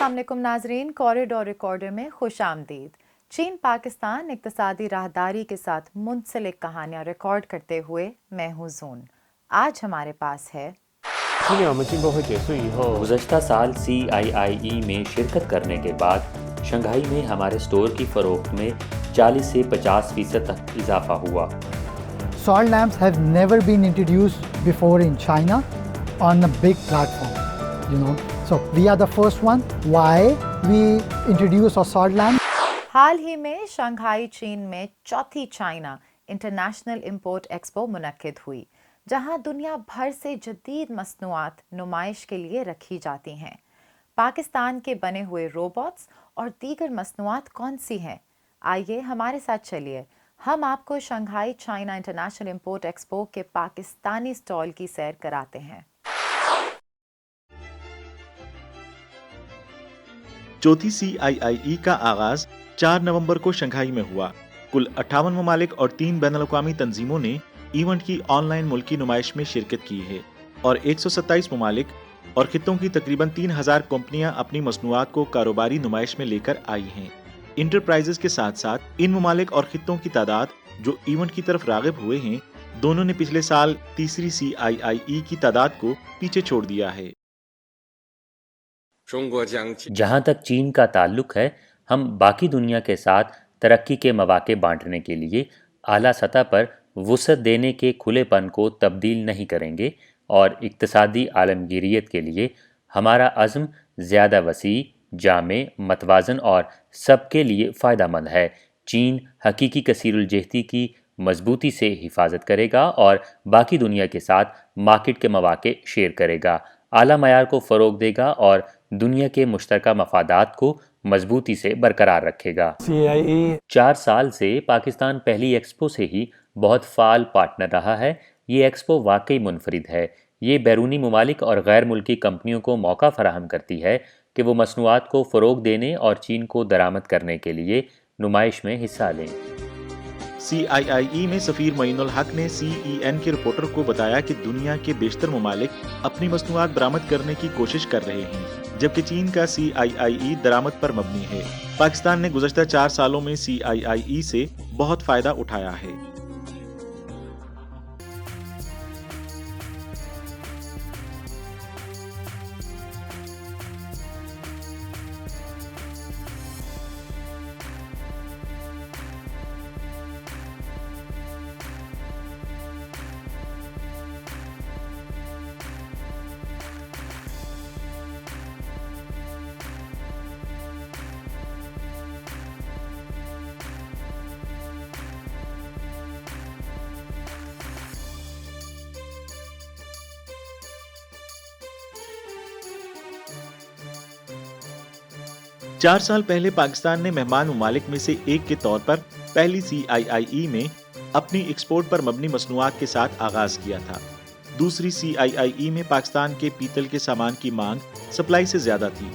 अस्सलाम वालेकुम नाजरीन, कॉरिडोर रिकॉर्डर में खुश आमदीद। चीन पाकिस्तान इक्तिसादी राहदारी के साथ मुंसलिक कहानियाँ रिकॉर्ड करते हुए मैं हूँ जून। आज हमारे पास है 今年我们进博会结束以后， गुज़श्ता साल CIIE में शिरकत करने के बाद शंघाई में हमारे स्टोर की फ़रोख्त में 40 से 50% तक इजाफा हुआ। Salt lamps have never been introduced before in China on a big platform, So we are the first one. Why we introduce our salt lamp? हाल ही में शंघाई चीन में चौथी चाइना इंटरनेशनल इम्पोर्ट एक्सपो मुनक्किद हुई, जहां दुनिया भर से जदीद मसनूआत नुमाइश के लिए रखी जाती हैं। पाकिस्तान के बने हुए रोबोट्स और दीगर मसनूआत कौन सी हैं? आइए हमारे साथ चलिए, हम आपको Shanghai China international import expo के पाकिस्तानी स्टॉल की सैर कराते हैं। चौथी CIIE का आगाज 4 नवंबर को शंघाई में हुआ। कुल 58 ममालिक और 3 बैनुल-अक़वामी तंजीमों ने इवेंट की ऑनलाइन मुल्की नुमाइश में शिरकत की है और 127 ममालिक और खित्तों की तकरीबन 3000 कंपनियां अपनी मसनूआत को कारोबारी नुमाइश में लेकर आई हैं। इंटरप्राइजेस के साथ साथ इन ममालिक और खित्तों की तादाद जो इवेंट की तरफ राग़िब हुए हैं, दोनों ने पिछले साल तीसरी CIIE की तादाद को पीछे छोड़ दिया है। जहाँ तक चीन का ताल्लुक है, हम बाकी दुनिया के साथ तरक्की के मौके बांटने के लिए आला सतह पर वुसअत देने के खुलेपन को तब्दील नहीं करेंगे और इक्तिसादी आलमगीरियत के लिए हमारा अज़्म ज़्यादा वसी, जामे, मतवाज़न और सबके लिए फ़ायदामंद है। चीन हकीकी कसीरुल-जहती की मजबूती से हिफाजत करेगा और बाकी दुनिया के साथ मार्केट के मौके शेयर करेगा, आला मयार को फ़रोग देगा और दुनिया के मुश्तरका मफादात को मजबूती से बरकरार रखेगा। CIIE 4 साल से पाकिस्तान पहली एक्सपो से ही बहुत फ़ाल पार्टनर रहा है। ये एक्सपो वाकई मुनफरिद है। ये बैरूनी ममालिक और गैर मुल्की कंपनियों को मौका फराहम करती है कि वो मसनूआत को फ़रोग देने और चीन को दरामद करने के लिए नुमाइश में हिस्सा लें। CIIE में सफ़ीर मईनुल हक ने CEN के रिपोर्टर को बताया कि दुनिया के बेशतर ममालिक अपनी मसनूआत बरामद करने की कोशिश कर रहे हैं, जबकि चीन का CIIE दरामद पर मबनी है। पाकिस्तान ने गुज़श्ता 4 सालों में CIIE से बहुत फ़ायदा उठाया है। चार साल पहले पाकिस्तान ने मेहमान ममालिक में से एक के तौर पर पहली CIIE में अपनी एक्सपोर्ट पर मबनी मसनूआत के साथ आगाज किया था। दूसरी CIIE में पाकिस्तान के पीतल के सामान की मांग सप्लाई से ज्यादा थी।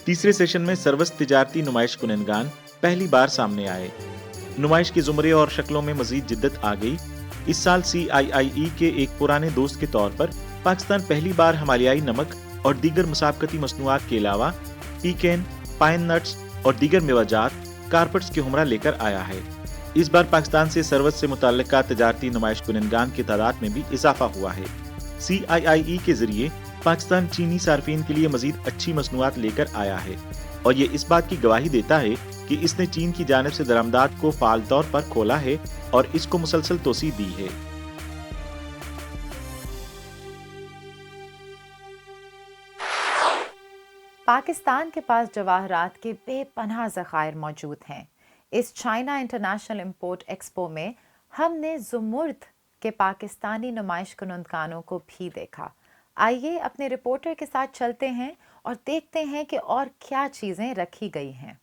तीसरे सेशन में सर्वस तिजारती नुमाइश कुननगान पहली बार सामने आए। नुमाइश के जुमरे और शक्लों में मजीद जिद्दत आ गई। इस साल CIIE के एक पुराने दोस्त के तौर पर पाकिस्तान पहली बार हिमालयाई नमक और दीगर मुसाबकती मसनूआत के अलावा पीकेन, पाइन नट्स और दीगर मेवाजात, कारपेट्स के हमरा लेकर आया है। इस बार पाकिस्तान से सरवत से मुताल्लिका तिजारती नुमाइश कुननगान की तादाद में भी इजाफा हुआ है। CIIE के जरिए पाकिस्तान चीनी सार्फिन के लिए मजीद अच्छी मसनूआत लेकर आया है और ये इस बात की गवाही देता है कि इसने चीन की जानिब से दरामदात को फाल तौर पर खोला है और इसको मुसलसल तोसी दी है। पाकिस्तान के पास जवाहरात के बेपनाह ज़खायर मौजूद हैं। इस चाइना इंटरनेशनल इम्पोर्ट एक्सपो में हमने ज़ुमुर्द के पाकिस्तानी नुमाइश कुननगानों को भी देखा। आइए अपने रिपोर्टर के साथ चलते हैं और देखते हैं कि और क्या चीज़ें रखी गई हैं।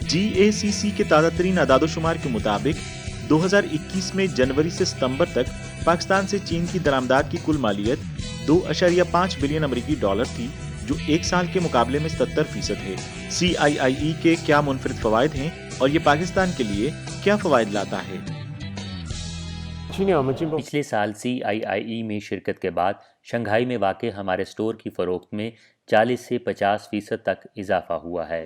GACC के ताज़ा तरीन अदाद-ओ-शुमार के मुताबिक 2021 में जनवरी से सितंबर तक पाकिस्तान से चीन की दरामदात की कुल मालियत 2.5 बिलियन अमेरिकी डॉलर थी, जो एक साल के मुकाबले में 77% है। CIIE के क्या मुनफरिद फवायद हैं और ये पाकिस्तान के लिए क्या फवायद लाता है? पिछले साल CIIE में शिरकत के बाद شنگھائی میں واقع ہمارے سٹور کی فروخت میں 40 سے 50% تک اضافہ ہوا ہے۔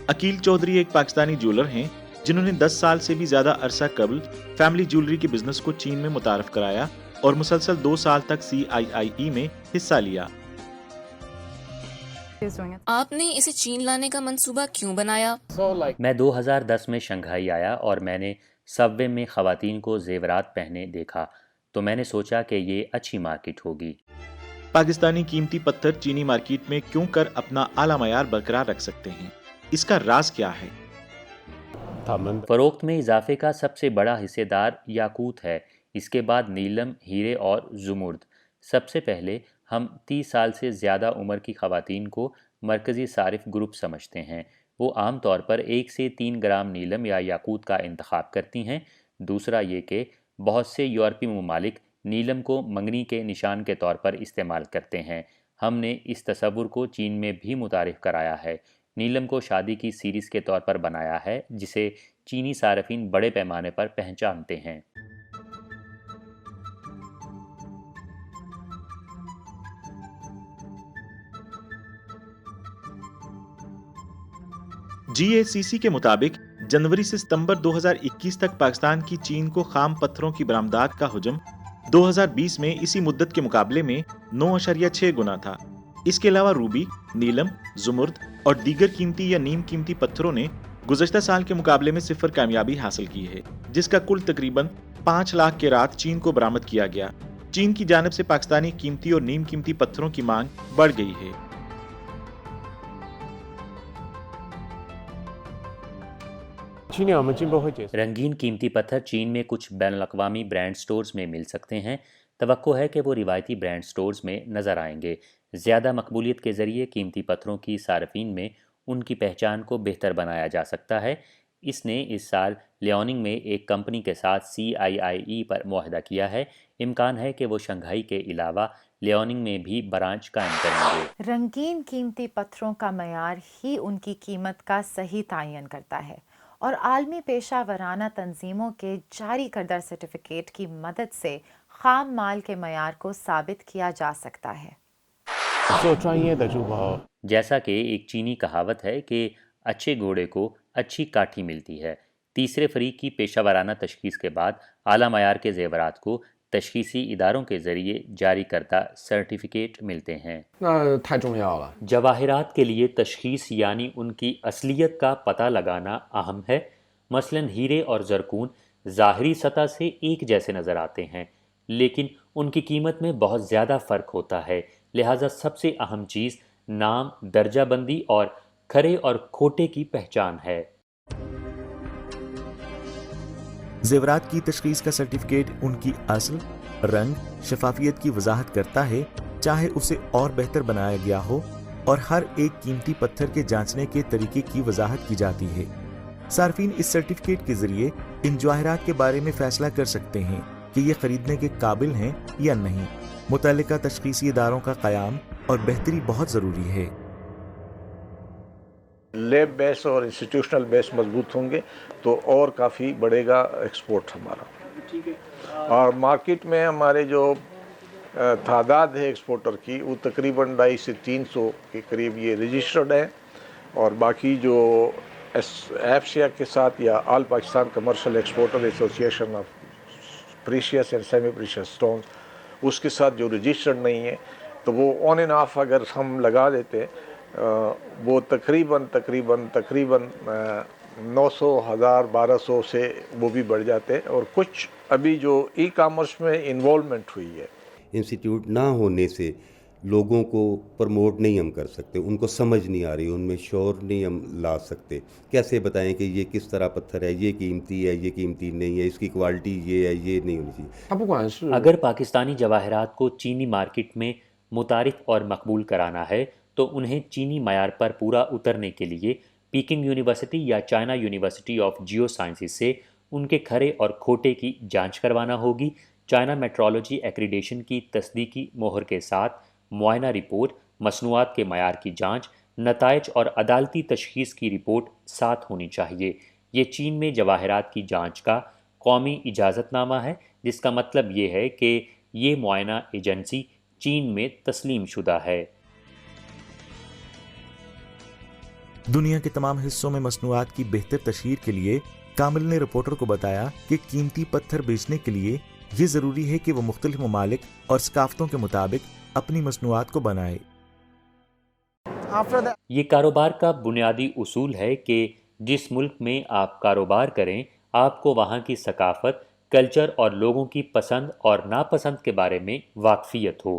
عقیل چودھری ایک پاکستانی جولر ہیں جنہوں نے 10 سال سے بھی زیادہ عرصہ قبل فیملی جولری کے بزنس کو چین میں متعارف کرایا اور مسلسل 2 سال تک CIIE میں حصہ لیا۔ آپ نے اسے چین لانے کا منصوبہ کیوں بنایا؟ میں 2010 میں شنگھائی آیا اور میں نے سب وے میں خواتین کو زیورات پہنے دیکھا تو میں نے سوچا کہ یہ اچھی مارکیٹ ہوگی۔ پاکستانی قیمتی پتھر چینی مارکیٹ میں کیوں کر اپنا اعلیٰ معیار برقرار رکھ سکتے ہیں؟ اس کا راز کیا ہے؟ 他们 فروخت میں اضافے کا سب سے بڑا حصے دار یاقوت ہے، اس کے بعد نیلم، ہیرے اور زمرد۔ سب سے پہلے ہم 30 سال سے زیادہ عمر کی خواتین کو مرکزی صارف گروپ سمجھتے ہیں۔ وہ عام طور پر 1 سے 3 گرام نیلم یا یاقوت کا انتخاب کرتی ہیں۔ دوسرا یہ کہ بہت سے یورپی ممالک نیلم کو منگنی کے نشان کے طور پر استعمال کرتے ہیں۔ ہم نے اس تصور کو چین میں بھی متعارف کرایا ہے۔ نیلم کو شادی کی سیریز کے طور پر بنایا ہے جسے چینی صارفین بڑے پیمانے پر پہچانتے ہیں۔ GACC کے مطابق جنوری سے ستمبر 2021 تک پاکستان کی چین کو خام پتھروں کی برآمدات کا حجم 2020 میں اسی مدت کے مقابلے میں 9.6 گنا تھا۔ اس کے علاوہ روبی، نیلم، زمرد اور دیگر قیمتی یا نیم قیمتی پتھروں نے گزشتہ سال کے مقابلے میں 0 کامیابی حاصل کی ہے، جس کا کل تقریباً 5 لاکھ کیرات چین کو برآمد کیا گیا۔ چین کی جانب سے پاکستانی قیمتی اور نیم قیمتی پتھروں کی مانگ بڑھ گئی ہے۔今年我们进博会结束。 رنگین قیمتی پتھر چین میں کچھ بین الاقوامی برانڈ سٹورز میں مل سکتے ہیں۔ توقع ہے کہ وہ روایتی برانڈ سٹورز میں نظر آئیں گے۔ زیادہ مقبولیت کے ذریعے قیمتی پتھروں کی صارفین میں ان کی پہچان کو بہتر بنایا جا سکتا ہے۔ اس نے اس سال لیوننگ میں ایک کمپنی کے ساتھ CIIE پر معاہدہ کیا ہے۔ امکان ہے کہ وہ شنگھائی کے علاوہ لیوننگ میں بھی برانچ قائم کریں گے۔ رنگین قیمتی پتھروں کا معیار ہی ان کی قیمت کا صحیح تعین کرتا ہے اور عالمی پیشہ ورانہ تنظیموں کے جاری کردہ سرٹیفکیٹ کی مدد سے خام مال کے معیار کو ثابت کیا جا سکتا ہے۔ 做专业的珠宝 جیسا کہ ایک چینی کہاوت ہے کہ اچھے گھوڑے کو اچھی کاٹھی ملتی ہے۔ تیسرے فریق کی پیشہ ورانہ تشخیص کے بعد اعلیٰ معیار کے زیورات کو تشخیصی اداروں کے ذریعے جاری کردہ سرٹیفکیٹ ملتے ہیں۔ 那太重要了。 جواہرات کے لیے تشخیص یعنی ان کی اصلیت کا پتہ لگانا اہم ہے۔ مثلاً ہیرے اور زرکون ظاہری سطح سے ایک جیسے نظر آتے ہیں لیکن ان کی قیمت میں بہت زیادہ فرق ہوتا ہے، لہٰذا سب سے اہم چیز نام، درجہ بندی اور کھرے اور کھوٹے کی پہچان ہے۔ زیورات کی تشخیص کا سرٹیفکیٹ ان کی اصل، رنگ، شفافیت کی وضاحت کرتا ہے، چاہے اسے اور بہتر بنایا گیا ہو، اور ہر ایک قیمتی پتھر کے جانچنے کے طریقے کی وضاحت کی جاتی ہے۔ صارفین اس سرٹیفکیٹ کے ذریعے ان جواہرات کے بارے میں فیصلہ کر سکتے ہیں کہ یہ خریدنے کے قابل ہیں یا نہیں۔ متعلقہ تشخیصی اداروں کا قیام اور بہتری بہت ضروری ہے۔ لیب بیس اور انسٹیٹیوشنل بیس مضبوط ہوں گے تو اور کافی بڑھے گا ایکسپورٹ ہمارا، اور مارکیٹ میں ہمارے جو تعداد ہے ایکسپورٹر کی وہ تقریباً 250 سے 300 کے قریب یہ رجسٹرڈ ہیں، اور باقی جو ایفسیا کے ساتھ یا آل Pakistan commercial exporter association of precious and semi precious stones, اس کے ساتھ جو رجسٹرڈ نہیں ہے تو وہ آن اینڈ آف اگر ہم لگا دیتے وہ تقریباً 900 1000 1200 سے وہ بھی بڑھ جاتے ہیں۔ اور کچھ ابھی جو ای کامرس میں انوالومنٹ ہوئی ہے، انسٹیٹیوٹ نہ ہونے سے لوگوں کو پروموٹ نہیں ہم کر سکتے، ان کو سمجھ نہیں آ رہی، ان میں شعور نہیں ہم لا سکتے۔ کیسے بتائیں کہ یہ کس طرح پتھر ہے، یہ قیمتی ہے، یہ قیمتی نہیں ہے، اس کی کوالٹی یہ ہے، یہ نہیں ہونی چاہیے۔ 它不管是 اگر پاکستانی جواہرات کو چینی مارکیٹ میں متعارف اور مقبول کرانا ہے تو انہیں چینی معیار پر پورا اترنے کے لیے پیکنگ یونیورسٹی یا China university of geosciences سے ان کے کھرے اور کھوٹے کی جانچ کروانا ہوگی۔ چائنا میٹرولوجی ایکریڈیشن کی تصدیقی مہر کے ساتھ معائنہ رپورٹ، مصنوعات کے معیار کی جانچ، نتائج اور عدالتی تشخیص کی رپورٹ ساتھ ہونی چاہیے۔ یہ چین میں جواہرات کی جانچ کا قومی اجازت نامہ ہے، جس کا مطلب یہ ہے کہ ये मुआयना एजेंसी चीन में तस्लीम शुदा है। दुनिया के तमाम हिस्सों में मसनूआत की बेहतर तशहीर के लिए कामिल ने रिपोर्टर को बताया कि कीमती पत्थर बेचने के लिए ये ज़रूरी है कि वो मुख्तलिफ ममालिक और सकाफ़तों के मुताबिक अपनी मसनूआत को बनाए। ये कारोबार का बुनियादी उसूल है कि जिस मुल्क में आप कारोबार करें, आपको वहाँ की सकाफत, कल्चर और लोगों की पसंद और नापसंद के बारे में वाकफियत हो।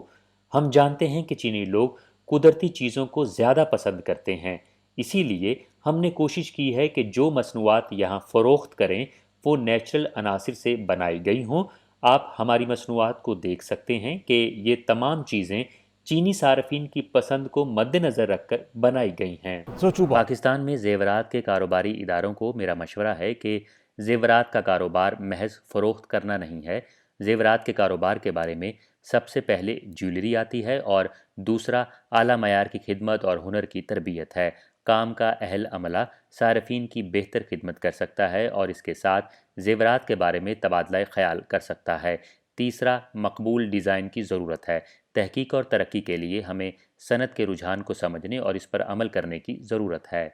हम जानते हैं कि चीनी लोग कुदरती चीज़ों को ज़्यादा पसंद करते हैं, इसीलिए हमने कोशिश की है कि जो मसनूआत यहाँ फ़रोख्त करें वो नेचुरल अनासिर से बनाई गई हों। आप हमारी मसनूआत को देख सकते हैं कि ये तमाम चीज़ें चीनी सार्फिन की पसंद को मद्देनज़र रखकर बनाई गई हैं। पाकिस्तान में ज़ेवरात के कारोबारी इदारों को मेरा मशवरा है कि ज़ेवरात का कारोबार महज फ़रोख्त करना नहीं है। ज़ेवरात के कारोबार के बारे में सबसे पहले ज्वेलरी आती है और दूसरा आला मयार की खिदमत और हुनर की तरबियत है। काम का अहल अमला सार्फिन की बेहतर खिदमत कर सकता है और इसके साथ ज़ेवरात के बारे में तबादला ख्याल कर सकता है। तीसरा, मकबूल डिज़ाइन की ज़रूरत है। तहकीक और तरक्की के लिए हमें सनत के रुझान को समझने और इस पर अमल करने की ज़रूरत है।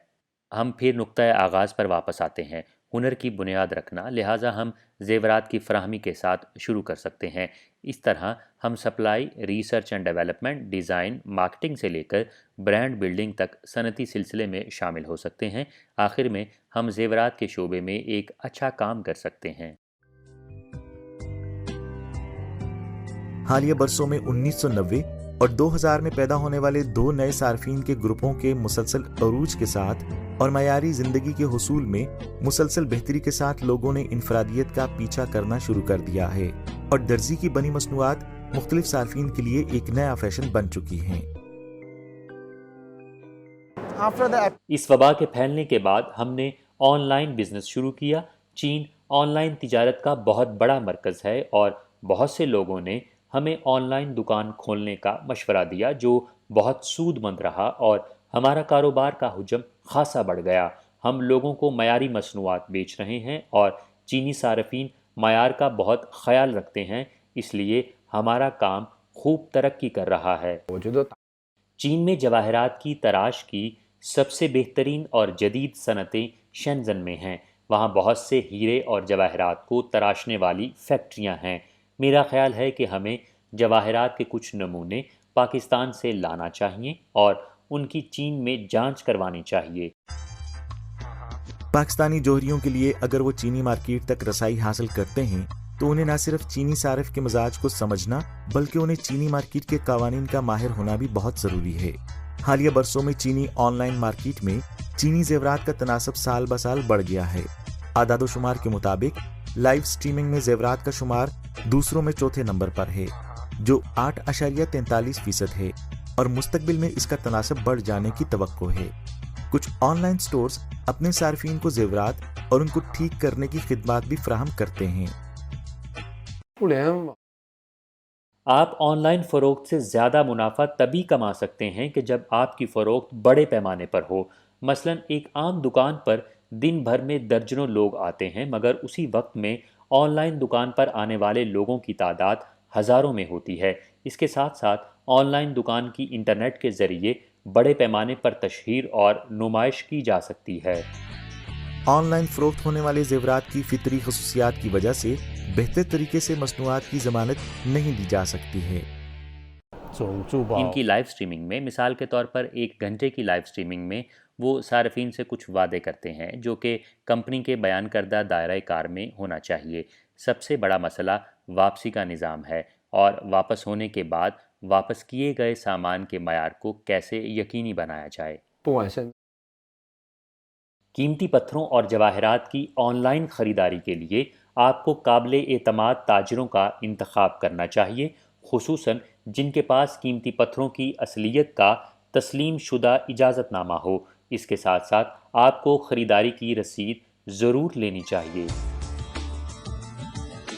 हम फिर नुक्ता आगाज़ पर वापस आते हैं, हुनर की बुनियाद रखना। लिहाजा हम ज़ेवरात की फराहमी के साथ शुरू कर सकते हैं। इस तरह हम supply, research and development, design, marketing से लेकर ब्रांड बिल्डिंग तक सनती सिलसिले में शामिल हो सकते हैं। आखिर में हम ज़ेवरात के शोबे में एक अच्छा काम कर सकते हैं। हालिया बरसों में 1990 और 2000 में पैदा होने वाले दो नए सार्फिन के ग्रुपों के मुसलसल अरूज के साथ और मयारी जिंदगी के हुसूल में मुसलसल बेहतरी के साथ लोगों ने इनफरादियत का पीछा करना शुरू कर दिया है और दर्जी की बनी मसनूआत मुख्तलिफ सार्फिन के लिए एक नया फैशन बन चुकी हैं। इस वबा के फैलने के बाद हमने ऑनलाइन बिजनेस शुरू किया। चीन ऑनलाइन तिजारत का बहुत बड़ा मरकज़ है और बहुत से लोगों ने हमें ऑनलाइन दुकान खोलने का मशवरा दिया, जो बहुत सूदमंद रहा और हमारा कारोबार का हुजम खासा बढ़ गया। हम लोगों को मयारी मसनूआत बेच रहे हैं और चीनी सार्फिन मयार का बहुत ख्याल रखते हैं, इसलिए हमारा काम खूब तरक्की कर रहा है। चीन में जवाहरात की तराश की सबसे बेहतरीन और जदीद सनतें शेंज़न में हैं। वहाँ बहुत से हीरे और जवाहरात को तराशने वाली फैक्ट्रियाँ हैं। मेरा ख्याल है कि हमें जवाहरात के कुछ नमूने पाकिस्तान से लाना चाहिए और उनकी चीन में जांच करवानी चाहिए। पाकिस्तानी जौहरियों के लिए अगर वो चीनी मार्केट तक रसाई हासिल करते हैं तो उन्हें न सिर्फ चीनी सारिफ के मिजाज को समझना बल्कि उन्हें चीनी मार्केट के कवानीन का माहिर होना भी बहुत ज़रूरी है। हालिया बरसों में चीनी ऑनलाइन मार्केट में चीनी जेवरात का तनासब साल ब साल बढ़ गया है। आदादो शुमार के मुताबिक लाइव स्ट्रीमिंग में जेवरात का शुमार दूसरों में चौथे नंबर पर है, जो 8.43% है और मुस्तकबिल में इसका तनासब बढ़ जाने की तवक्को है। कुछ ऑनलाइन स्टोर्स अपने सार्फिन को जेवरात और उनको ठीक करने की खिदमत भी फराहम करते हैं। आप ऑनलाइन फ़रोख्त से ज़्यादा मुनाफा तभी कमा सकते हैं कि जब आपकी फ़रोख्त बड़े पैमाने पर हो। मसलन एक आम दुकान पर दिन भर में दर्जनों लोग आते हैं, मगर उसी वक्त में ऑनलाइन दुकान पर आने वाले लोगों की तादाद हज़ारों में होती है। इसके साथ साथ ऑनलाइन दुकान की इंटरनेट के ज़रिए बड़े पैमाने पर तशहीर और नुमाइश की जा सकती है। ऑनलाइन फ़रोख्त होने वाले जेवरात की फितरी खसूसियात की वजह से बेहतर तरीके से मसनूआत की ज़मानत नहीं दी जा सकती है। इनकी लाइव स्ट्रीमिंग में, मिसाल के तौर पर 1 घंटे की लाइव स्ट्रीमिंग में वो सार्फिन से कुछ वादे करते हैं जो कि कंपनी के बयान करदा दायरे कार में होना चाहिए। सबसे बड़ा मसला वापसी का निज़ाम है और वापस होने के बाद वापस किए गए सामान के मयार को कैसे यकीनी बनाया जाए। कीमती पत्थरों और जवाहरात की ऑनलाइन ख़रीदारी के लिए आपको काबिल एतमाद ताजिरों का इंतखाब करना चाहिए, खुसूसन जिनके पास कीमती पत्थरों की असलियत का तस्लीम शुदा इजाज़तनामा हो। इसके साथ साथ आपको ख़रीदारी की रसीद ज़रूर लेनी चाहिए।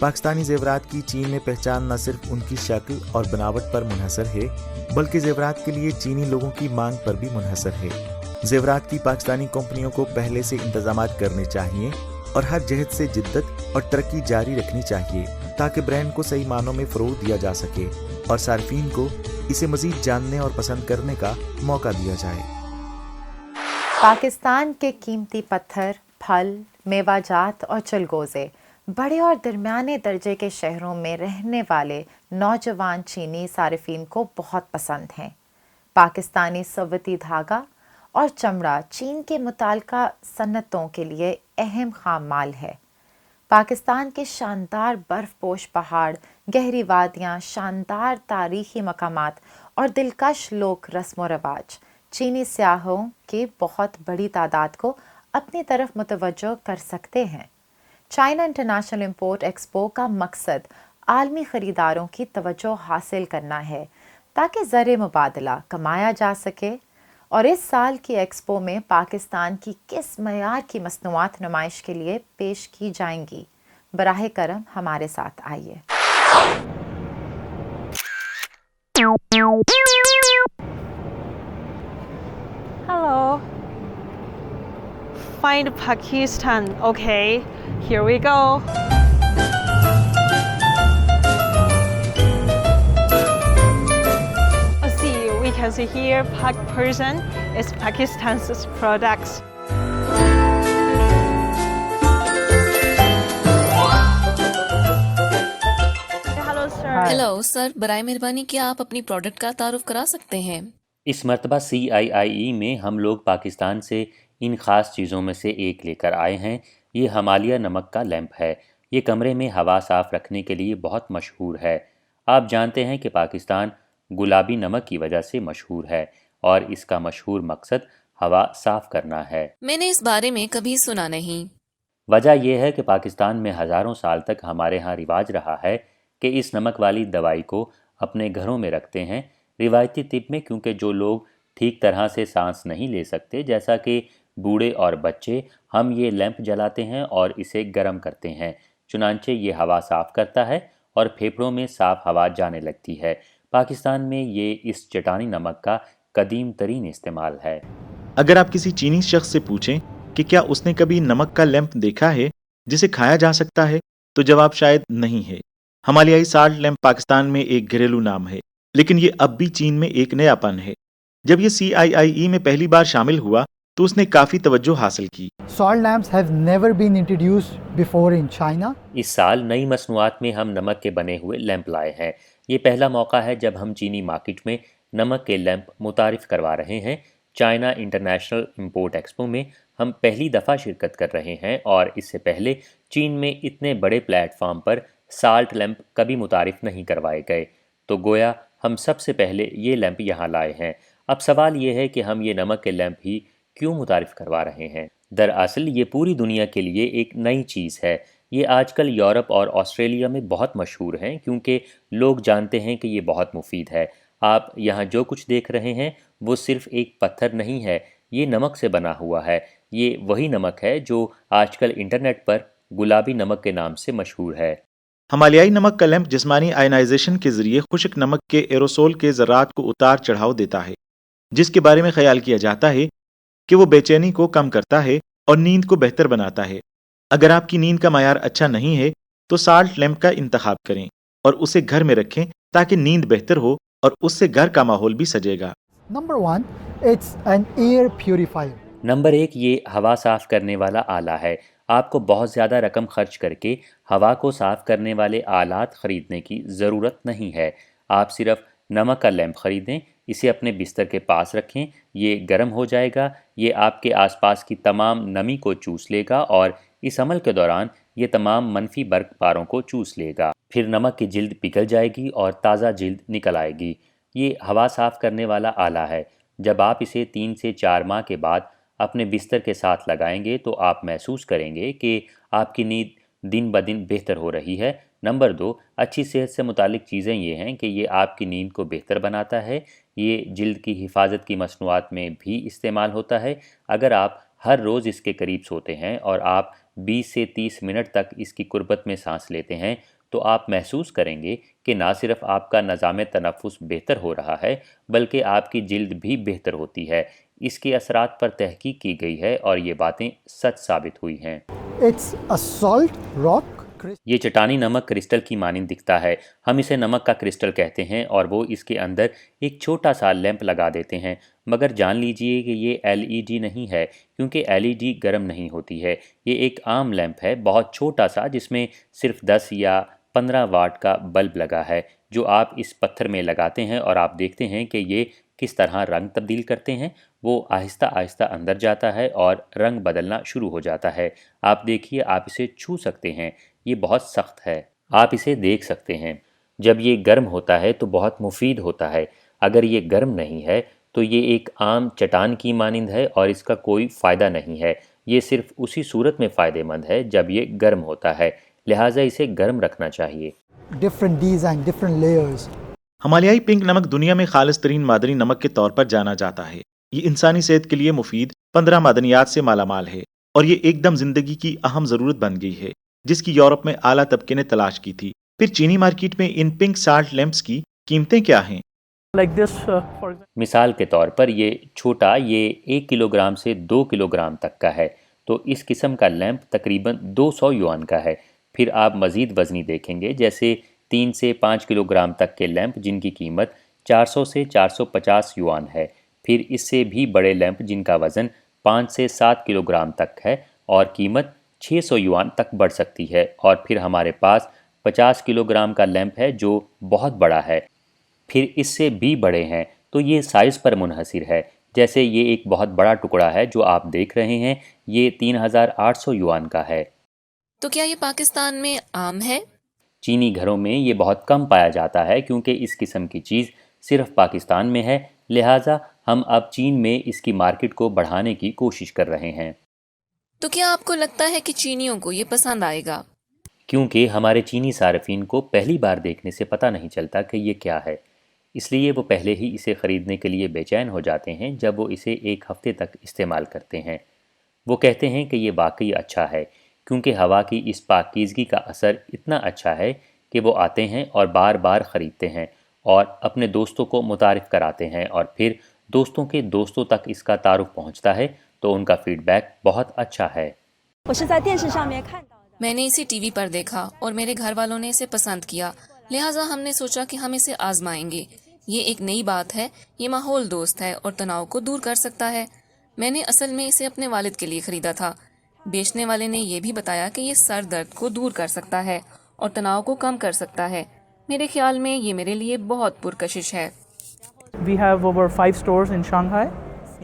पाकिस्तानी जेवरात की चीन में पहचान न सिर्फ उनकी शक्ल और बनावट पर मुनहसर है, बल्कि जेवरात के लिए चीनी लोगों की मांग पर भी मुनहसर है। जेवरात की पाकिस्तानी कंपनियों को पहले से इंतजामात करने चाहिए और हर जहद से जिद्दत और तरक्की जारी रखनी चाहिए। تاکہ برانڈ کو صحیح معنوں میں فروغ دیا جا سکے اور صارفین کو اسے مزید جاننے اور پسند کرنے کا موقع دیا جائے۔ پاکستان کے قیمتی پتھر، پھل، میوہ جات اور چلگوزے بڑے اور درمیانے درجے کے شہروں میں رہنے والے نوجوان چینی صارفین کو بہت پسند ہیں۔ پاکستانی صوتی دھاگا اور چمڑا چین کے متعلقہ صنعتوں کے لیے اہم خام مال ہے۔ پاکستان کے شاندار برف پوش پہاڑ، گہری وادیاں، شاندار تاریخی مقامات اور دلکش لوک رسم و رواج چینی سیاحوں کی بہت بڑی تعداد کو اپنی طرف متوجہ کر سکتے ہیں۔ چائنا انٹرنیشنل امپورٹ ایکسپو کا مقصد عالمی خریداروں کی توجہ حاصل کرنا ہے تاکہ زر مبادلہ کمایا جا سکے، اور اس سال کی ایکسپو میں پاکستان کی کس معیار کی مصنوعات نمائش کے لیے پیش کی جائیں گی؟ براہ کرم ہمارے ساتھ آئیے۔ Hello. Find Pakistan. Okay, here we go. See, we can see here Pak Persian is Pakistan's products. Hello, sir. Hello sir, बराए मेहरबानी क्या आप अपनी प्रोडक्ट का तारुफ करा सकते हैं? इस मरतबा CIIE में हम लोग पाकिस्तान से इन ख़ास चीज़ों में से एक लेकर आए हैं। ये हिमालय नमक का लैंप है। ये कमरे में हवा साफ़ रखने के लिए बहुत मशहूर है। आप जानते हैं कि पाकिस्तान गुलाबी नमक की वजह से मशहूर है और इसका मशहूर मकसद हवा साफ़ करना है। मैंने इस बारे में कभी सुना नहीं। वजह यह है कि पाकिस्तान में हज़ारों साल तक हमारे यहाँ रिवाज रहा है कि इस नमक वाली दवाई को अपने घरों में रखते हैं। रिवायती तिब में क्योंकि जो लोग ठीक तरह से सांस नहीं ले सकते, जैसा कि बूढ़े और बच्चे, हम ये लैंप जलाते हैं और इसे गर्म करते हैं। चुनांचे ये हवा साफ़ करता है और फेफड़ों में साफ़ हवा जाने लगती है। पाकिस्तान में ये इस चटानी नमक का कदीम तरीन इस्तेमाल है। अगर आप किसी चीनी शख्स से पूछें कि क्या उसने कभी नमक का लैंप देखा है जिसे खाया जा सकता है, तो जवाब शायद नहीं है। हिमालयाई साल्ट लैंप पाकिस्तान में एक घरेलू नाम है, लेकिन ये अब भी चीन में एक नयापन है। जब ये CIIE में पहली बार शामिल हुआ तो उसने काफ़ी तवज्जो हासिल की। Salt lamps have never been introduced before in China. इस साल नई मसनूआत में हम नमक के बने हुए लैंप लाए हैं। ये पहला मौका है जब हम चीनी मार्केट में नमक के लैंप मुतारिफ करवा रहे हैं। चाइना इंटरनेशनल इम्पोर्ट एक्सपो में हम पहली दफ़ा शिरकत कर रहे हैं और इससे पहले चीन में इतने बड़े प्लेटफॉर्म पर साल्ट लैंप कभी मुतारिफ नहीं करवाए गए, तो गोया हम सबसे पहले ये लैंप यहाँ लाए हैं। अब सवाल ये है कि हम ये नमक के लैंप ही क्यों मुतारिफ करवा रहे हैं? दरअसल ये पूरी दुनिया के लिए एक नई चीज़ है। ये आजकल यूरोप और ऑस्ट्रेलिया में बहुत मशहूर हैं क्योंकि लोग जानते हैं कि ये बहुत मुफीद है। आप यहाँ जो कुछ देख रहे हैं वो सिर्फ एक पत्थर नहीं है, ये नमक से बना हुआ है। ये वही नमक है जो आजकल इंटरनेट पर गुलाबी नमक के नाम से मशहूर है। हिमालयाई नमक का लैंप जिस्मानी आयनाइजेशन के जरिए खुश्क नमक के एरोसोल के ज़रात को उतार चढ़ाव देता है, जिसके बारे में ख्याल किया जाता है कि वो बेचैनी को कम करता है और नींद को बेहतर बनाता है। अगर आपकी नींद का मायार अच्छा नहीं है तो साल्ट लैंप का इंतखाब करें और उसे घर में रखें ताकि नींद बेहतर हो और उससे घर का माहौल भी सजेगा। Number one, it's an air purifier. Number 1, ये हवा साफ़ करने वाला आला है। आपको बहुत ज़्यादा रकम खर्च करके हवा को साफ़ करने वाले आलात ख़रीदने की ज़रूरत नहीं है। आप सिर्फ नमक का लैंप ख़रीदें, इसे अपने बिस्तर के पास रखें, ये गर्म हो जाएगा, ये आपके आसपास की तमाम नमी को चूस लेगा और इस अमल के दौरान ये तमाम मनफी बर्क़बारों को चूस लेगा। फिर नमक की जिल्द पिघल जाएगी और ताज़ा जिल्द निकल आएगी। ये हवा साफ़ करने वाला आला है। जब आप इसे 3 से 4 माह के बाद अपने बिस्तर के साथ लगाएंगे तो आप महसूस करेंगे कि आपकी नींद दिन ब दिन बेहतर हो रही है। नंबर 2, अच्छी सेहत से मुतालिक चीज़ें ये हैं कि ये आपकी नींद को बेहतर बनाता है। ये जिल्द की हिफाजत की मसनूआत में भी इस्तेमाल होता है। अगर आप हर रोज़ इसके करीब सोते हैं और आप 20 से 30 मिनट तक इसकी कुर्बत में सांस लेते हैं तो आप महसूस करेंगे कि ना सिर्फ आपका निज़ाम तनफ़ुस बेहतर हो रहा है बल्कि आपकी जिल्द भी बेहतर होती है। इसके असरात पर तहकीक की गई है और ये बातें सच साबित हुई हैं। It's a salt rock ये चट्टानी नमक क्रिस्टल की मानिंद दिखता है। हम इसे नमक का क्रिस्टल कहते हैं और वो इसके अंदर एक छोटा सा लैंप लगा देते हैं। मगर जान लीजिए कि ये LED नहीं है, क्योंकि LED गर्म नहीं होती है। ये एक आम लैंप है, बहुत छोटा सा, जिसमें सिर्फ 10 या 15 वाट का बल्ब लगा है, जो आप इस पत्थर में लगाते हैं और आप देखते हैं कि ये किस तरह रंग तब्दील करते हैं। वो आहिस्ता आहिस्ता अंदर जाता है और रंग बदलना शुरू हो जाता है। आप देखिए, आप इसे छू सकते हैं, ये बहुत सख्त है। आप इसे देख सकते हैं। जब ये गर्म होता है तो बहुत मुफीद होता है। अगर ये गर्म नहीं है तो ये एक आम चट्टान की मानिंद है और इसका कोई फ़ायदा नहीं है। ये सिर्फ उसी सूरत में फ़ायदेमंद है जब ये गर्म होता है, लिहाजा इसे गर्म रखना चाहिए। Different design, different layers. हिमालयाई पिंक नमक दुनिया में खालिस तरीन मादनी नमक के तौर पर जाना जाता है। ये इंसानी सेहत के लिए मुफीद 15 मादनियात से मालामाल है और ये एकदम जिंदगी की अहम ज़रूरत बन गई है, जिसकी यूरोप में आला तबके ने तलाश की थी। फिर चीनी मार्केट में इन पिंक साल्ट लैंप्स की कीमतें क्या हैं? मिसाल के तौर पर ये छोटा, ये 1 किलोग्राम से 2 किलोग्राम तक का है, तो इस किस्म का लैंप तकरीबन 200 युआन का है। फिर आप मज़ीद वज़नी देखेंगे, जैसे 3 से 5 किलोग्राम तक के लैंप जिनकी कीमत 400 से 450 युआन है। फिर इससे भी बड़े लैंप जिनका वज़न 5 से 7 किलोग्राम तक है और कीमत 600 युआन तक बढ़ सकती है। और फिर हमारे पास 50 किलोग्राम का लैंप है जो बहुत बड़ा है। फिर इससे भी बड़े हैं, तो ये साइज़ पर मुनहसिर है। जैसे ये एक बहुत बड़ा टुकड़ा है जो आप देख रहे हैं, ये 3800 युआन का है। तो क्या ये पाकिस्तान में आम है? चीनी घरों में ये बहुत कम पाया जाता है, क्योंकि इस किस्म की चीज़ सिर्फ पाकिस्तान में है, लिहाजा हम अब चीन में इसकी मार्केट को बढ़ाने की कोशिश कर रहे हैं। तो क्या आपको लगता है कि चीनियों को ये पसंद आएगा? क्योंकि हमारे चीनी सार्फिन को पहली बार देखने से पता नहीं चलता कि ये क्या है, इसलिए वो पहले ही इसे ख़रीदने के लिए बेचैन हो जाते हैं जब वो इसे एक हफ़्ते तक इस्तेमाल करते हैं। वो कहते हैं कि ये वाकई अच्छा है, क्योंकि हवा की इस पाकीज़गी का असर इतना अच्छा है कि वो आते हैं और बार बार ख़रीदते हैं और अपने दोस्तों को मुतारिफ़ कराते हैं, और फिर दोस्तों के दोस्तों तक इसका तारुफ पहुंचता है, तो उनका फ़ीडबैक बहुत अच्छा है। मैंने इसे टीवी पर देखा और मेरे घर वालों ने इसे पसंद किया, लिहाजा हमने सोचा कि हम इसे आजमाएंगे। ये एक नई बात है, ये माहौल दोस्त है और तनाव को दूर कर सकता है। मैंने असल में इसे अपने वालिद के लिए ख़रीदा था। बेचने वाले ने यह भी बताया कि ये सर दर्द को दूर कर सकता है और तनाव को कम कर सकता है। मेरे ख्याल में ये मेरे लिए बहुत पुरकशिश है। We have over 5 stores in Shanghai.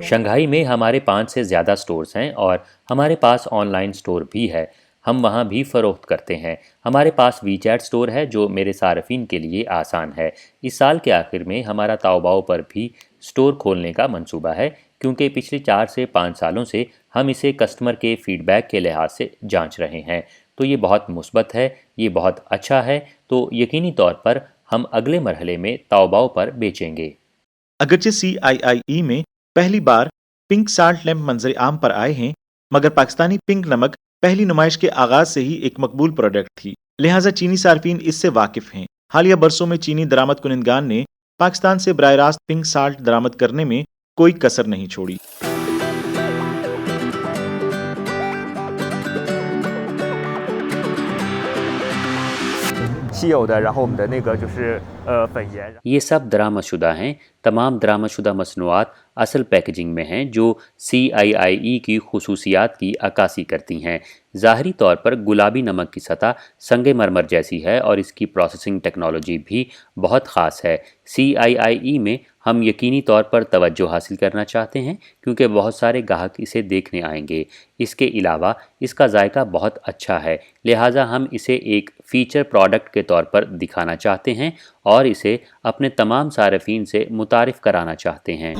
Shanghai में हमारे 5 से ज़्यादा स्टोर्स हैं और हमारे पास ऑनलाइन स्टोर भी है। हम वहाँ भी फ़रोख्त करते हैं। हमारे पास WeChat स्टोर है जो मेरे सार्फिन के लिए आसान है। इस साल के आखिर में हमारा ताओबाओ पर भी स्टोर खोलने का मंसूबा है, क्योंकि पिछले 4 से 5 सालों से हम इसे कस्टमर के फ़ीडबैक के लिहाज से जांच रहे हैं। तो ये बहुत मुस्बत है, ये बहुत अच्छा है। तो यकीनी तौर पर हम अगले मरहले में ताओबाओ पर बेचेंगे। अगरचे CIIE में पहली बार पिंक साल्ट लैंप मंजर आम पर आए हैं, मगर पाकिस्तानी पिंक नमक पहली नुमाइश के आगाज से ही एक मकबूल प्रोडक्ट थी, लिहाजा चीनी सार्फिन इससे वाकिफ हैं। हालिया बरसों में चीनी दरामद कुनिंदगान ने पाकिस्तान से बराह रास्त पिंक साल्ट दरामद करने में कोई कसर नहीं छोड़ी। ये सब दरामदशुदा हैं। तमाम दरामदशुदा मसनूआत असल पैकेजिंग में हैं, जो CIIE की खुसूसियात की अक्कासी करती हैं। ज़ाहरी तौर पर गुलाबी नमक की सतह संगे मरमर जैसी है और इसकी प्रोसेसिंग टेक्नोलॉजी भी बहुत ख़ास है। CIIE में हम यकीनी तौर पर तवज्जो हासिल करना चाहते हैं, क्योंकि बहुत सारे ग्राहक इसे देखने आएंगे। इसके अलावा इसका जायका बहुत अच्छा है, लिहाजा हम इसे एक फ़ीचर प्रोडक्ट के तौर पर दिखाना चाहते हैं और इसे अपने तमाम सार्फिन से मुतारिफ़ कराना चाहते हैं।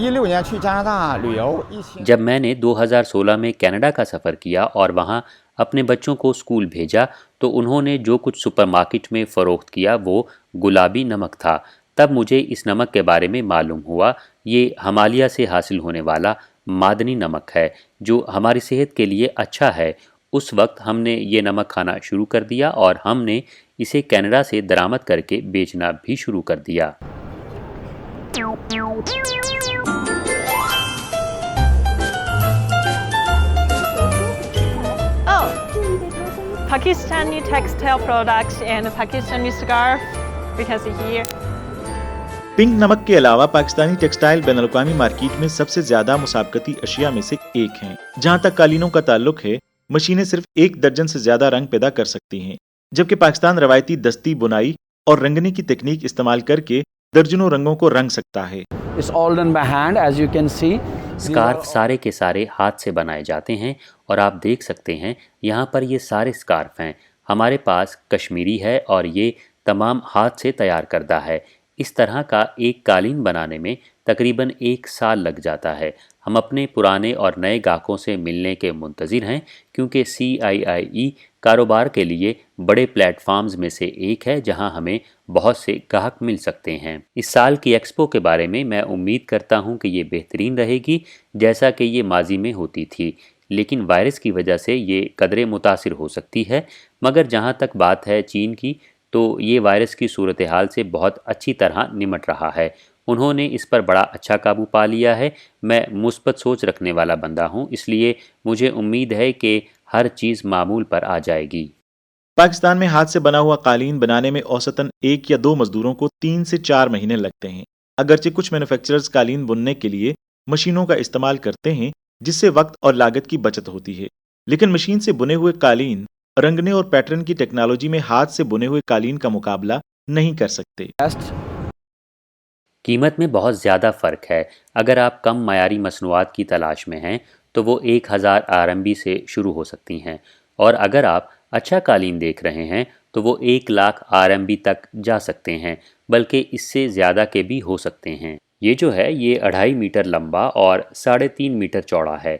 जब मैंने 2016 में कनाडा का सफ़र किया और वहाँ अपने बच्चों को स्कूल भेजा, तो उन्होंने जो कुछ सुपरमार्केट में फ़रोख्त किया वो गुलाबी नमक था। तब मुझे इस नमक के बारे में मालूम हुआ। ये हिमालय से हासिल होने वाला मादनी नमक है जो हमारी सेहत के लिए अच्छा है। उस वक्त हमने ये नमक खाना शुरू कर दिया और हमने इसे कनाडा से दरामद करके बेचना भी शुरू कर दिया। Pakistani textile products and Pakistani scarf because here. Pink नमक के अलावा पाकिस्तानी टेक्सटाइल बैनुल-अक़वामी मार्केट में सबसे ज्यादा मुसाबकती अशिया में से एक हैं। जहां तक कालीनों का ताल्लुक है, मशीनें सिर्फ 1 दर्जन से ज्यादा रंग पैदा कर सकती हैं, जबकि पाकिस्तान रवायती दस्ती, बुनाई और रंगने की तकनीक इस्तेमाल करके दर्जनों रंगों को रंग सकता है। It's all done by hand, as you can see. Scarf सारे के सारे हाथ से बनाए जाते हैं और आप देख सकते हैं यहाँ पर ये सारे स्कार्फ हैं। हमारे पास कश्मीरी है और ये तमाम हाथ से तैयार करदा है। इस तरह का एक कालीन बनाने में तकरीबन 1 साल लग जाता है। हम अपने पुराने और नए गाहकों से मिलने के मुंतज़िर हैं, क्योंकि CIIE कारोबार के लिए बड़े प्लेटफॉर्म्स में से एक है जहां हमें बहुत से ग्राहक मिल सकते हैं। इस साल की एक्सपो के बारे में मैं उम्मीद करता हूं कि ये बेहतरीन रहेगी, जैसा कि ये माजी में होती थी, लेकिन वायरस की वजह से ये कदरे मुतासिर हो सकती है। मगर जहां तक बात है चीन की, तो ये वायरस की सूरत हाल से बहुत अच्छी तरह निमट रहा है। उन्होंने इस पर बड़ा अच्छा काबू पा लिया है। मैं मुस्बत सोच रखने वाला बंदा हूँ, इसलिए मुझे उम्मीद है कि हर चीज़ मामूल पर आ जाएगी। पाकिस्तान में हाथ से बना हुआ कालीन बनाने में औसतन 1 या 2 मजदूरों को 3 से 4 महीने लगते हैं। अगरचे कुछ मैन्युफैक्चरर्स कालीन बुनने के लिए मशीनों का इस्तेमाल करते हैं, जिससे वक्त और लागत की बचत होती है, लेकिन मशीन से बुने हुए कालीन रंगने और पैटर्न की टेक्नोलॉजी में हाथ से बुने हुए कालीन का मुकाबला नहीं कर सकते। कीमत में बहुत ज़्यादा फ़र्क है। अगर आप कम मयारी मसनूआत की तलाश में हैं तो वो 1000 RMB से शुरू हो सकती हैं, और अगर आप अच्छा कालीन देख रहे हैं तो वो 1 लाख RMB तक जा सकते हैं, बल्कि इससे ज़्यादा के भी हो सकते हैं। ये जो है ये 2.5 मीटर लंबा और 3.5 मीटर चौड़ा है,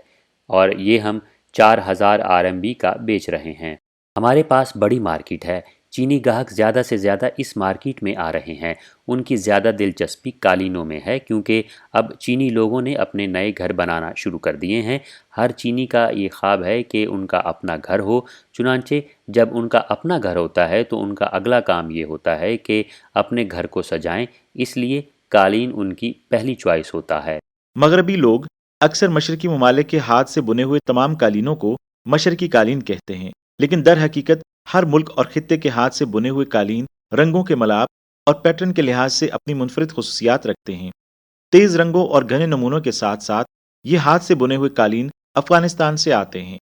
और ये हम 4000 RMB का बेच रहे हैं। हमारे पास बड़ी मार्केट है। चीनी ग्राहक ज़्यादा से ज़्यादा इस मार्केट में आ रहे हैं। उनकी ज़्यादा दिलचस्पी कालीनों में है, क्योंकि अब चीनी लोगों ने अपने नए घर बनाना शुरू कर दिए हैं। हर चीनी का ये ख्वाब है कि उनका अपना घर हो। चुनांचे जब उनका अपना घर होता है तो उनका अगला काम ये होता है कि अपने घर को सजाएं, इसलिए कालीन उनकी पहली चॉइस होता है। मगरबी लोग अक्सर मशरकी ममालिक के हाथ से बुने हुए तमाम कालीनों को मशरकी कालीन कहते हैं, लेकिन दर हकीकत हर मुल्क और खित्ते के हाथ से बुने हुए कालीन रंगों के मलाप और पैटर्न के लिहाज से अपनी मुनफरिद खुसूसियात रखते हैं। तेज रंगों और घने नमूनों के साथ साथ ये हाथ से बुने हुए कालीन अफगानिस्तान से आते हैं।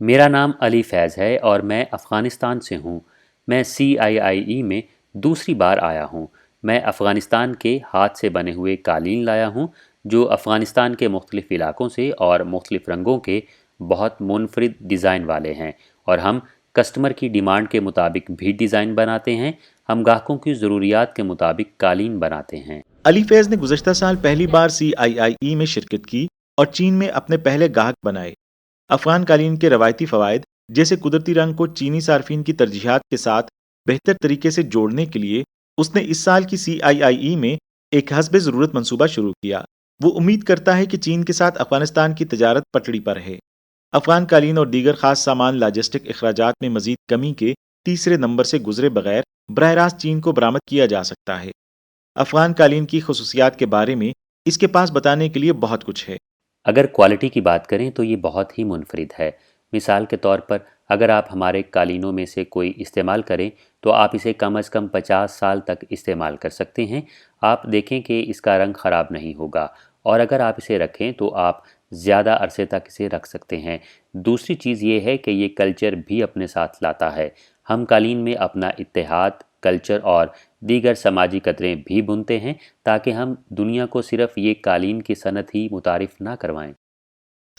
मेरा नाम अली फैज़ है और मैं अफ़गानिस्तान से हूँ। मैं CIIE में दूसरी बार आया हूँ। मैं अफ़गानिस्तान के हाथ से बने हुए कालीन लाया हूँ, जो अफ़गानिस्तान के मुख्तलिफ़ इलाकों से और मुख्तलिफ़ रंगों के बहुत मुनफरिद डिज़ाइन वाले हैं, और हम कस्टमर की डिमांड के मुताबिक भी डिज़ाइन बनाते हैं। हम ग्राहकों की ज़रूरियात के मुताबिक कालीन बनाते हैं। अली फैज़ ने गुज़श्ता साल पहली बार CIIE में शिरकत की और चीन में अपने पहले ग्राहक बनाए। अफ़गान कालीन के रवायती फ़वाइद जैसे कुदरती रंग को चीनी सार्फिन की तरजीहात के साथ बेहतर तरीके से जोड़ने के लिए उसने इस साल की CIIE में एक हस्बे ज़रूरत मंसूबा शुरू किया। वो उम्मीद करता है कि चीन के साथ अफ़गानिस्तान की तजारत पटड़ी पर है। अफ़गान कालीन और दीगर ख़ास सामान लॉजिस्टिक अखराजात में मज़ीद कमी के तीसरे नंबर से गुजरे बगैर बराह रास्त चीन को बरामद किया जा सकता है। अफ़गान कालीन की खुसूसियात के बारे में इसके पास बताने के लिए बहुत कुछ है। अगर क्वालिटी की बात करें तो ये बहुत ही मुनफरिद है। मिसाल के तौर पर अगर आप हमारे कालीनों में से कोई इस्तेमाल करें तो आप इसे कम अज़ कम 50 साल तक इस्तेमाल कर सकते हैं। आप देखें कि इसका रंग ख़राब नहीं होगा, और अगर आप इसे रखें तो आप ज़्यादा अरसे तक इसे रख सकते हैं। दूसरी चीज़ ये है कि ये कल्चर भी अपने साथ लाता है। हम कालीन में अपना इत्तेहाद, कल्चर और दीगर समाजी कदरें भी बुनते हैं, ताकि हम दुनिया को सिर्फ ये कालीन की सनत ही मुतारिफ ना करवाएं।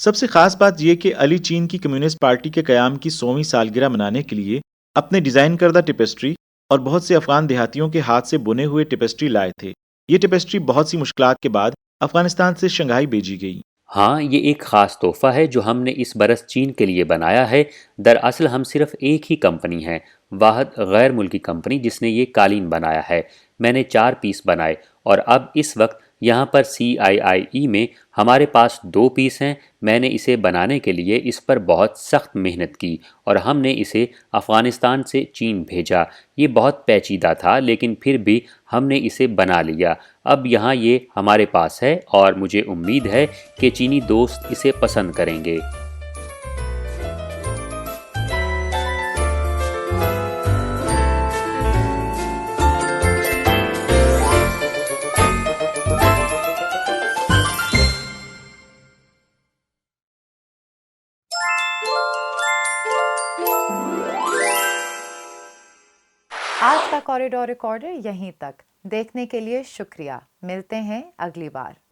सबसे ख़ास बात यह कि अली चीन की कम्युनिस्ट पार्टी के क़याम की 100वीं सालगिरह मनाने के लिए अपने डिज़ाइन करदा टिपेस्ट्री और बहुत से अफ़गान देहातियों के हाथ से बुने हुए टिपेस्ट्री लाए थे। ये टिपेस्ट्री बहुत सी मुश्किलात के बाद अफ़गानिस्तान से शंघाई भेजी गई। हाँ, ये एक ख़ास तोहफ़ा है जो हमने इस बरस चीन के लिए बनाया है। दरअसल हम सिर्फ एक ही कंपनी हैं, वाहिद गैर मुल्की कंपनी, जिसने ये कालीन बनाया है। मैंने 4 पीस बनाए और अब इस वक्त यहाँ पर CIIE में हमारे पास 2 पीस हैं। मैंने इसे बनाने के लिए इस पर बहुत सख्त मेहनत की और हमने इसे अफ़गानिस्तान से चीन भेजा। ये बहुत पेचीदा था, लेकिन फिर भी हमने इसे बना लिया। अब यहाँ ये हमारे पास है और मुझे उम्मीद है कि चीनी दोस्त इसे पसंद करेंगे। آج کا کوریڈور ریکارڈر یہیں تک. دیکھنے کے لیے شکریہ. ملتے ہیں اگلی بار.